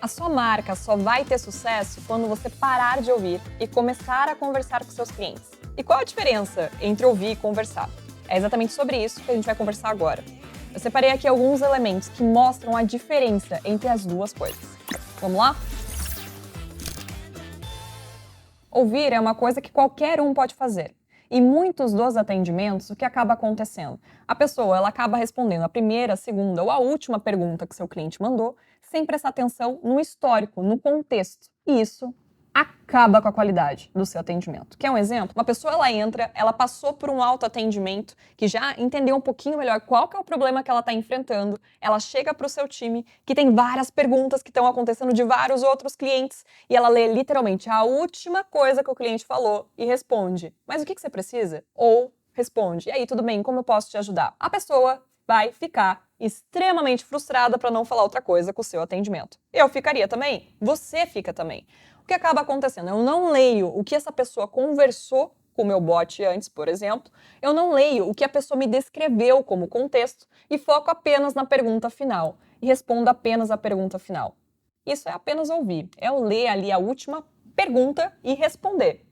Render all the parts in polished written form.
A sua marca só vai ter sucesso quando você parar de ouvir e começar a conversar com seus clientes. E qual a diferença entre ouvir e conversar? É exatamente sobre isso que a gente vai conversar agora. Eu separei aqui alguns elementos que mostram a diferença entre as duas coisas. Vamos lá? Ouvir é uma coisa que qualquer um pode fazer. Em muitos dos atendimentos, o que acaba acontecendo? A pessoa ela acaba respondendo a primeira, a segunda ou a última pergunta que seu cliente mandou, sem prestar atenção no histórico, no contexto. E isso acaba com a qualidade do seu atendimento. Quer um exemplo? Uma pessoa ela entra, ela passou por um autoatendimento, que já entendeu um pouquinho melhor qual que é o problema que ela está enfrentando, ela chega para o seu time, que tem várias perguntas que estão acontecendo de vários outros clientes, e ela lê literalmente a última coisa que o cliente falou e responde: mas o que você precisa? Ou responde: e aí, tudo bem, como eu posso te ajudar? A pessoa vai ficar extremamente frustrada para não falar outra coisa com o seu atendimento. Eu ficaria também, você fica também. O que acaba acontecendo? Eu não leio o que essa pessoa conversou com o meu bot antes, por exemplo, eu não leio o que a pessoa me descreveu como contexto e foco apenas na pergunta final e respondo apenas a pergunta final. Isso é apenas ouvir, é eu ler ali a última pergunta e responder.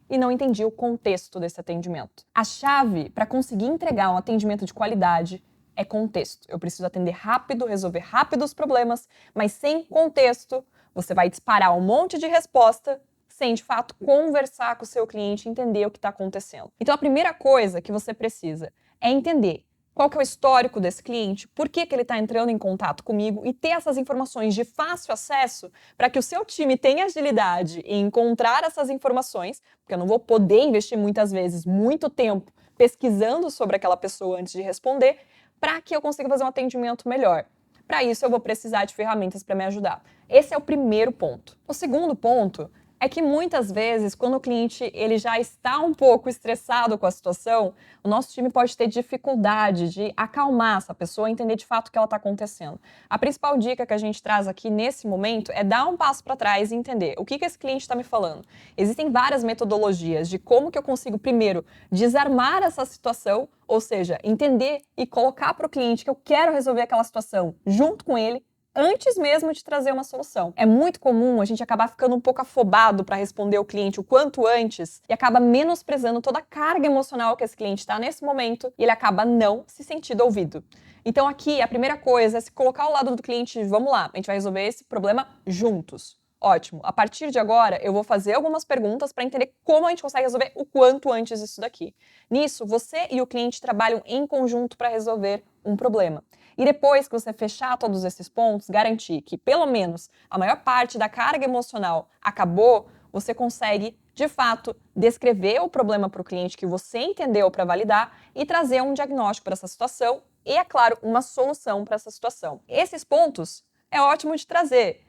E não entendi o contexto desse atendimento. A chave para conseguir entregar um atendimento de qualidade é contexto. Eu preciso atender rápido, resolver rápido os problemas, mas sem contexto, você vai disparar um monte de resposta sem, de fato, conversar com o seu cliente e entender o que está acontecendo. Então, a primeira coisa que você precisa é entender qual que é o histórico desse cliente, por que ele está entrando em contato comigo e ter essas informações de fácil acesso para que o seu time tenha agilidade em encontrar essas informações, porque eu não vou poder investir muitas vezes muito tempo pesquisando sobre aquela pessoa antes de responder, para que eu consiga fazer um atendimento melhor. Para isso, eu vou precisar de ferramentas para me ajudar. Esse é o primeiro ponto. O segundo ponto é que muitas vezes, quando o cliente ele já está um pouco estressado com a situação, o nosso time pode ter dificuldade de acalmar essa pessoa e entender de fato o que ela está acontecendo. A principal dica que a gente traz aqui nesse momento é dar um passo para trás e entender o que esse cliente está me falando. Existem várias metodologias de como que eu consigo, primeiro, desarmar essa situação, ou seja, entender e colocar para o cliente que eu quero resolver aquela situação junto com ele, antes mesmo de trazer uma solução. É muito comum a gente acabar ficando um pouco afobado para responder o cliente o quanto antes e acaba menosprezando toda a carga emocional que esse cliente está nesse momento e ele acaba não se sentindo ouvido. Então aqui a primeira coisa é se colocar ao lado do cliente, vamos lá, a gente vai resolver esse problema juntos. Ótimo, a partir de agora eu vou fazer algumas perguntas para entender como a gente consegue resolver o quanto antes isso daqui. Nisso, você e o cliente trabalham em conjunto para resolver um problema. E depois que você fechar todos esses pontos, garantir que pelo menos a maior parte da carga emocional acabou, você consegue, de fato, descrever o problema para o cliente que você entendeu para validar e trazer um diagnóstico para essa situação e, é claro, uma solução para essa situação. Esses pontos é ótimo de trazer,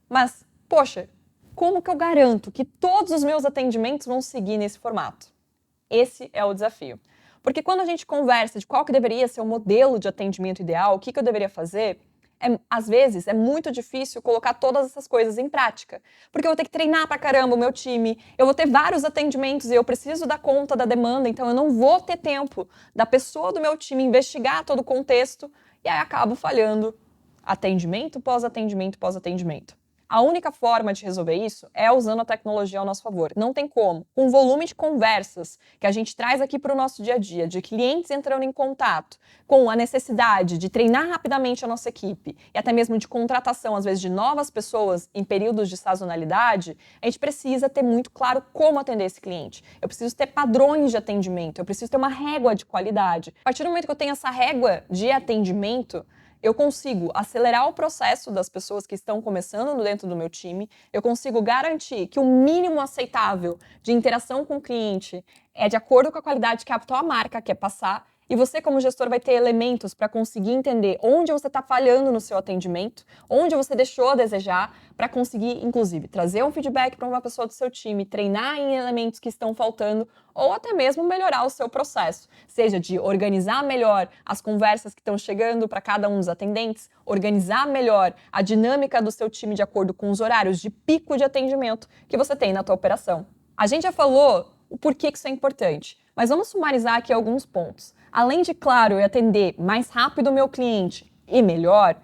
mas, poxa, como que eu garanto que todos os meus atendimentos vão seguir nesse formato? Esse é o desafio. Porque quando a gente conversa de qual que deveria ser o modelo de atendimento ideal, o que eu deveria fazer, às vezes é muito difícil colocar todas essas coisas em prática. Porque eu vou ter que treinar pra caramba o meu time, eu vou ter vários atendimentos e eu preciso dar conta da demanda, então eu não vou ter tempo da pessoa do meu time investigar todo o contexto e aí acabo falhando atendimento pós atendimento pós atendimento. A única forma de resolver isso é usando a tecnologia ao nosso favor. Não tem como. Com o volume de conversas que a gente traz aqui para o nosso dia a dia, de clientes entrando em contato, com a necessidade de treinar rapidamente a nossa equipe e até mesmo de contratação, às vezes, de novas pessoas em períodos de sazonalidade, a gente precisa ter muito claro como atender esse cliente. Eu preciso ter padrões de atendimento, eu preciso ter uma régua de qualidade. A partir do momento que eu tenho essa régua de atendimento, eu consigo acelerar o processo das pessoas que estão começando dentro do meu time, eu consigo garantir que o mínimo aceitável de interação com o cliente é de acordo com a qualidade que a tua marca quer passar, e você, como gestor, vai ter elementos para conseguir entender onde você está falhando no seu atendimento, onde você deixou a desejar, para conseguir, inclusive, trazer um feedback para uma pessoa do seu time, treinar em elementos que estão faltando, ou até mesmo melhorar o seu processo, seja de organizar melhor as conversas que estão chegando para cada um dos atendentes, organizar melhor a dinâmica do seu time de acordo com os horários de pico de atendimento que você tem na tua operação. A gente já falou o porquê que isso é importante, mas vamos sumarizar aqui alguns pontos. Além de, claro, eu atender mais rápido o meu cliente e melhor,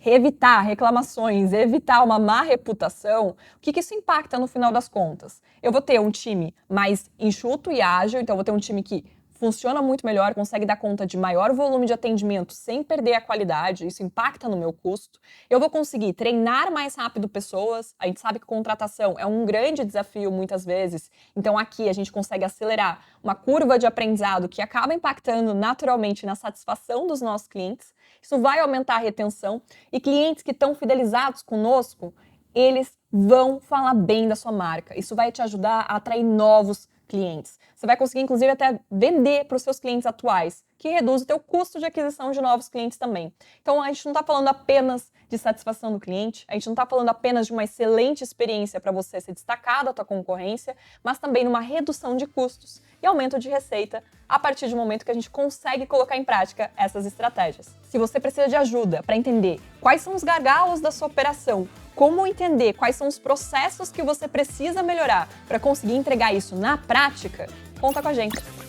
evitar reclamações, evitar uma má reputação, o que isso impacta no final das contas? Eu vou ter um time mais enxuto e ágil, então eu vou ter um time que funciona muito melhor, consegue dar conta de maior volume de atendimento sem perder a qualidade, isso impacta no meu custo. Eu vou conseguir treinar mais rápido pessoas, a gente sabe que contratação é um grande desafio muitas vezes, então aqui a gente consegue acelerar uma curva de aprendizado que acaba impactando naturalmente na satisfação dos nossos clientes. Isso vai aumentar a retenção e clientes que estão fidelizados conosco, eles vão falar bem da sua marca. Isso vai te ajudar a atrair novos clientes. Você vai conseguir, inclusive, até vender para os seus clientes atuais, que reduz o teu custo de aquisição de novos clientes também. Então, a gente não está falando apenas de satisfação do cliente, a gente não está falando apenas de uma excelente experiência para você se destacar da tua concorrência, mas também numa redução de custos e aumento de receita a partir do momento que a gente consegue colocar em prática essas estratégias. Se você precisa de ajuda para entender quais são os gargalos da sua operação, como entender quais são os processos que você precisa melhorar para conseguir entregar isso na prática, conta com a gente.